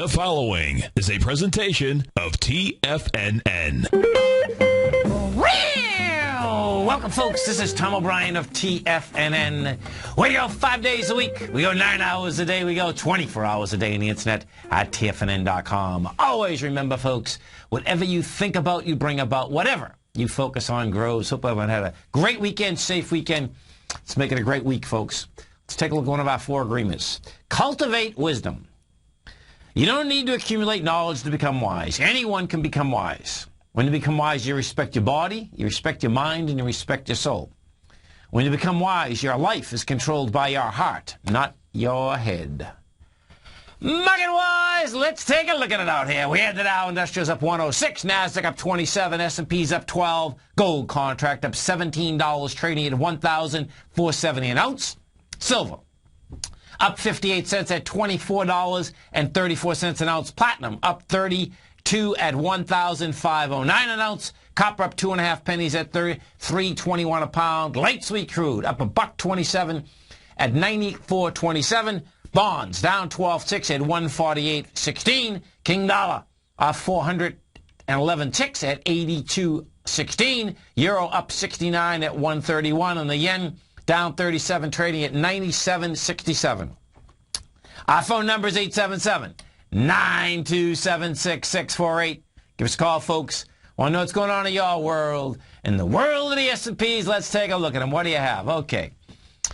The following is a presentation of TFNN. Welcome, folks. This is Tom O'Brien of TFNN. We go 5 days a week. We go 9 hours a day. We go 24 hours a day on the internet at TFNN.com. Always remember, folks, whatever you think about, you bring about. Whatever you focus on grows. Hope everyone had a great weekend, safe weekend. Let's make it a great week, folks. Let's take a look at one of our 4 agreements. Cultivate wisdom. You don't need to accumulate knowledge to become wise. Anyone can become wise. When you become wise, you respect your body, you respect your mind, and you respect your soul. When you become wise, your life is controlled by your heart, not your head. Market-wise, let's take a look at it out here. We had the Dow Industrials up 106, NASDAQ up 27, S&P's up 12, gold contract up $17, trading at $1,470 an ounce. Silver up 58 cents at $24.34 an ounce. Platinum up 32 at $1,509 an ounce. Copper up 2.5 pennies at $3.21 a pound. Light sweet crude up $1.27 at $94.27. Bonds down 12 at 148.16. King dollar off 411 ticks at 82.16. Euro up 69 at 131, and the yen down 37, trading at 97.67. Our phone number is 877-927-6648. Give us a call, folks. Want to know what's going on in your world? In the world of the S&Ps, let's take a look at them. What do you have? Okay.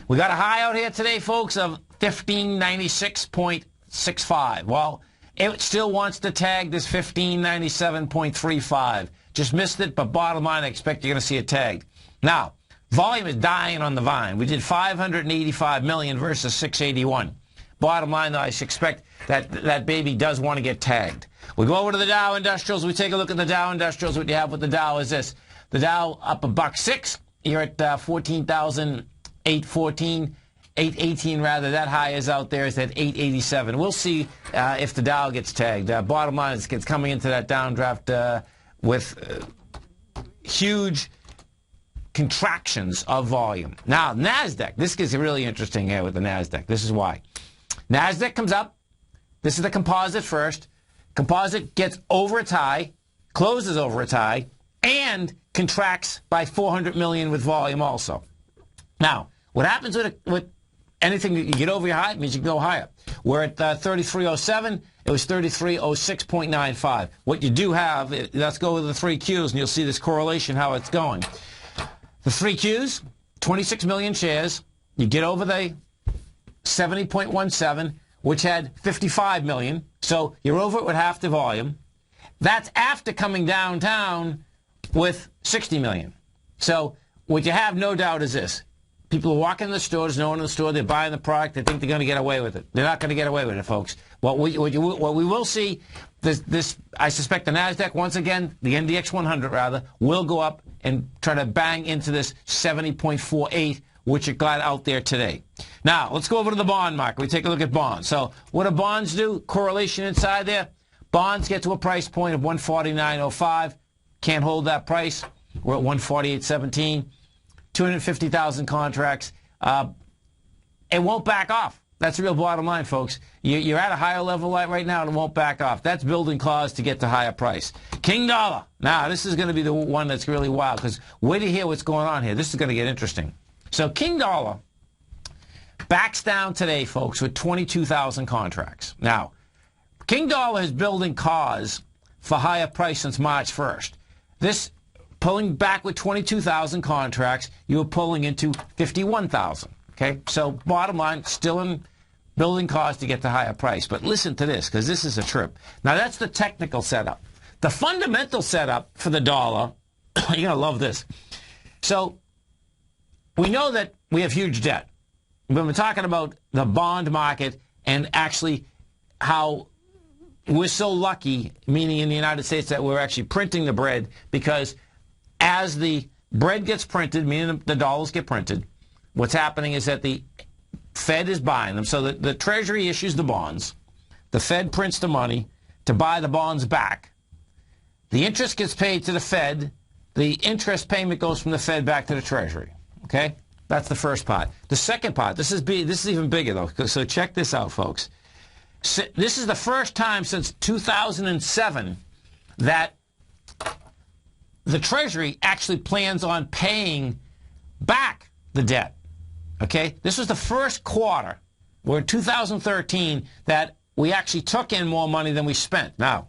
We got a high out here today, folks, of 1596.65. Well, it still wants to tag this 1597.35. Just missed it, but bottom line, I expect you're going to see it tagged. Now, volume is dying on the vine. We did 585 million versus 681. Bottom line, though, I expect that baby does want to get tagged. We go over to the Dow Industrials. We take a look at the Dow Industrials. What you have with the Dow is this. The Dow up $1.06. You're at 14,814. 818 rather. That high is out there. It's at 887. We'll see if the Dow gets tagged. Bottom line is it's coming into that downdraft with huge contractions of volume. Now, NASDAQ. This gets really interesting here with the NASDAQ. This is why. NASDAQ comes up. This is the composite first. Composite gets over its high, closes over its high, and contracts by 400 million with volume also. Now, what happens with anything that you get over your high, it means you can go higher. We're at 3307. It was 3306.95. What you do have, let's go with the 3 Qs, and you'll see this correlation, how it's going. The 3 Qs, 26 million shares. You get over the 70.17, which had 55 million. So you're over it with half the volume. That's after coming downtown with 60 million. So what you have, no doubt, is this. People are walking in the store, there's no one in the store, they're buying the product, they think they're going to get away with it. They're not going to get away with it, folks. What we will see, I suspect the NASDAQ, once again, the NDX 100 rather, will go up and try to bang into this 70.48, which it got out there today. Now, let's go over to the bond market. We take a look at bonds. So what do bonds do? Correlation inside there. Bonds get to a price point of 149.05. Can't hold that price. We're at 148.17. 250,000 contracts. It won't back off. That's the real bottom line, folks. You're at a higher level right now, and it won't back off. That's building clause to get to higher price. King dollar. Now, this is going to be the one that's really wild, because wait to hear what's going on here. This is going to get interesting. So King dollar backs down today, folks, with 22,000 contracts. Now, King dollar is building cause for higher price since March 1st. This pulling back with 22,000 contracts, you were pulling into 51,000. Okay, so bottom line, still in building cause to get the higher price. But listen to this, because this is a trip. Now, that's the technical setup. The fundamental setup for the dollar, you're going to love this. So we know that we have huge debt. We've been talking about the bond market and actually how we're so lucky, meaning in the United States, that we're actually printing the bread, because as the bread gets printed, meaning the dollars get printed, what's happening is that the Fed is buying them. So the Treasury issues the bonds. The Fed prints the money to buy the bonds back. The interest gets paid to the Fed. The interest payment goes from the Fed back to the Treasury. Okay? That's the first part. The second part, this is even bigger, though. So check this out, folks. this is the first time since 2007 that the Treasury actually plans on paying back the debt. Okay? This was the first quarter, where in 2013, that we actually took in more money than we spent. Now,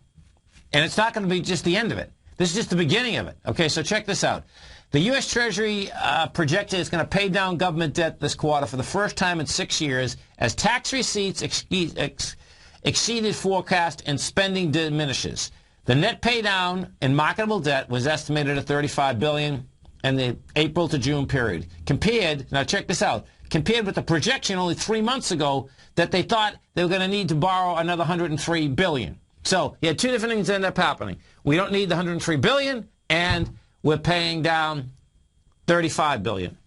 and it's not going to be just the end of it. This is just the beginning of it. Okay, so check this out. The U.S. Treasury projected it's going to pay down government debt this quarter for the first time in 6 years as tax receipts exceeded forecast and spending diminishes. The net pay down in marketable debt was estimated at $35 billion in the April to June period. Now check this out, compared with the projection only 3 months ago that they thought they were going to need to borrow another $103 billion. So you had two different things that end up happening. We don't need the $103 billion, and we're paying down $35 billion.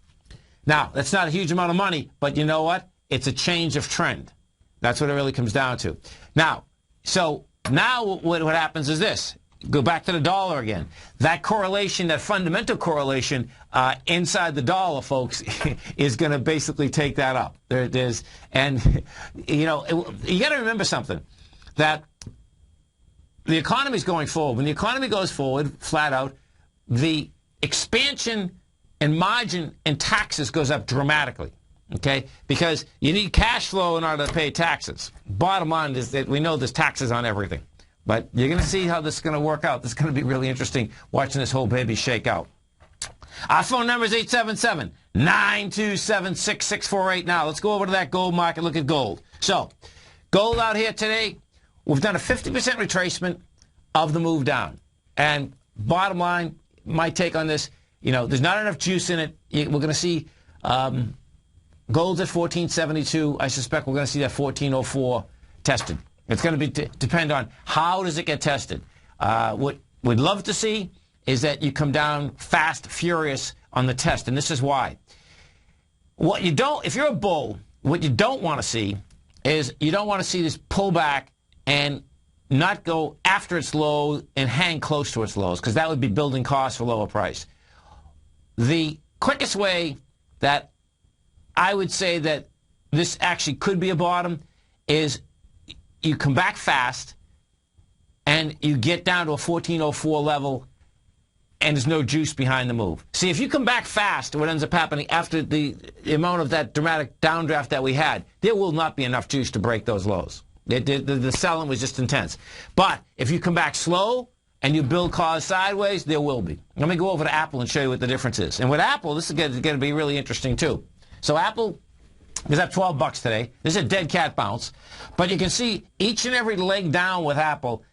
Now, that's not a huge amount of money, but you know what? It's a change of trend. That's what it really comes down to. Now, what happens is this. Go back to the dollar again. That correlation, that fundamental correlation inside the dollar, folks, is going to basically take that up. There it is. And, you got to remember something, that the economy is going forward. When the economy goes forward, flat out, the expansion and margin in taxes goes up dramatically, okay? Because you need cash flow in order to pay taxes. Bottom line is that we know there's taxes on everything. But you're going to see how this is going to work out. This is going to be really interesting watching this whole baby shake out. Our phone number is 877-927-6648. Now, let's go over to that gold market, look at gold. So, gold out here today, we've done a 50% retracement of the move down. And bottom line, my take on this, there's not enough juice in it. We're going to see gold's at 1472. I suspect we're going to see that 1404 tested. It's going to depend on how does it get tested. What we'd love to see is that you come down fast, furious on the test, and this is why. If you're a bull, what you don't want to see is you don't want to see this pullback and not go after its low and hang close to its lows, because that would be building costs for lower price. The quickest way that I would say that this actually could be a bottom is you come back fast and you get down to a 1404 level and there's no juice behind the move. See, if you come back fast, what ends up happening after the amount of that dramatic downdraft that we had, there will not be enough juice to break those lows. The selling was just intense. But if you come back slow and you build cause sideways, there will be. Let me go over to Apple and show you what the difference is. And with Apple, this is going to be really interesting too. So Apple is up $12 today. This is a dead cat bounce. But you can see each and every leg down with Apple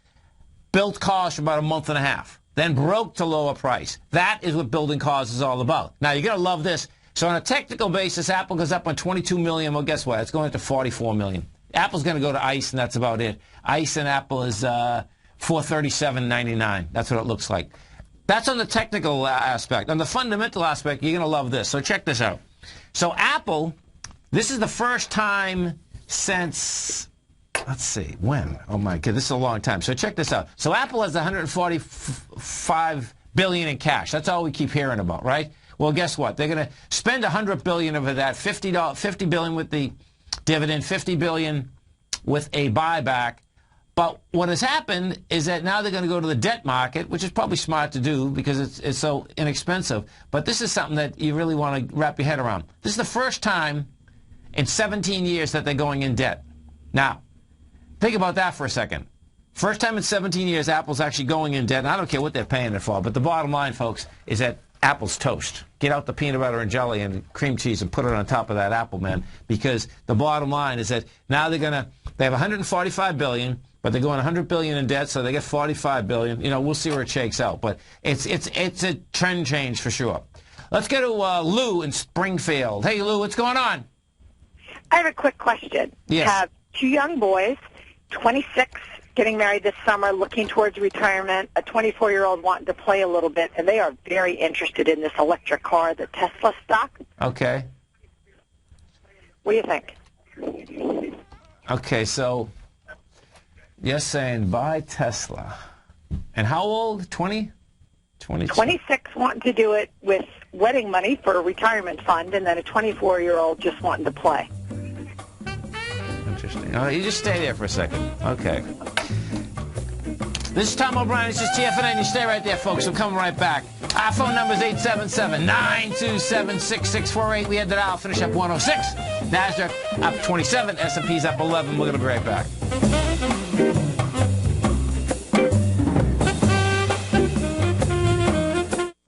built cause for about a month and a half, then broke to lower price. That is what building cause is all about. Now, you're going to love this. So on a technical basis, Apple goes up on 22 million. Well, guess what? It's going to 44 million. Apple's going to go to ICE, and that's about it. ICE and Apple is $437.99. That's what it looks like. That's on the technical aspect. On the fundamental aspect, you're going to love this. So check this out. So Apple, this is the first time since, let's see, when? Oh, my God, this is a long time. So check this out. So Apple has $145 billion in cash. That's all we keep hearing about, right? Well, guess what? They're going to spend $100 billion of that, $50 billion with the dividend, $50 billion with a buyback. But what has happened is that now they're going to go to the debt market, which is probably smart to do because it's so inexpensive. But this is something that you really want to wrap your head around. This is the first time in 17 years that they're going in debt. Now, think about that for a second. First time in 17 years Apple's actually going in debt. And I don't care what they're paying it for, but the bottom line, folks, is that Apple's toast. Get out the peanut butter and jelly and cream cheese and put it on top of that apple, man. Because the bottom line is that now they have $145 billion, but they're going $100 billion in debt, so they get $45 billion. We'll see where it shakes out, but it's a trend change for sure. Let's go to Lou in Springfield. Hey, Lou, what's going on? I have a quick question. Yes. I have two young boys, 26, getting married this summer, looking towards retirement, a 24-year-old wanting to play a little bit, and they are very interested in this electric car, the Tesla stock. Okay. What do you think? Okay, so you're saying buy Tesla. And how old? 20? 26 wanting to do it with wedding money for a retirement fund, and then a 24-year-old just wanting to play. interesting. You just stay there for a second. Okay. This is Tom O'Brien. This is TFNN. You stay right there, folks. We're coming right back. Our phone number is 877-927-6648. We had that out. Finish up 106. NASDAQ up 27. S&P's up 11. We're going to be right back.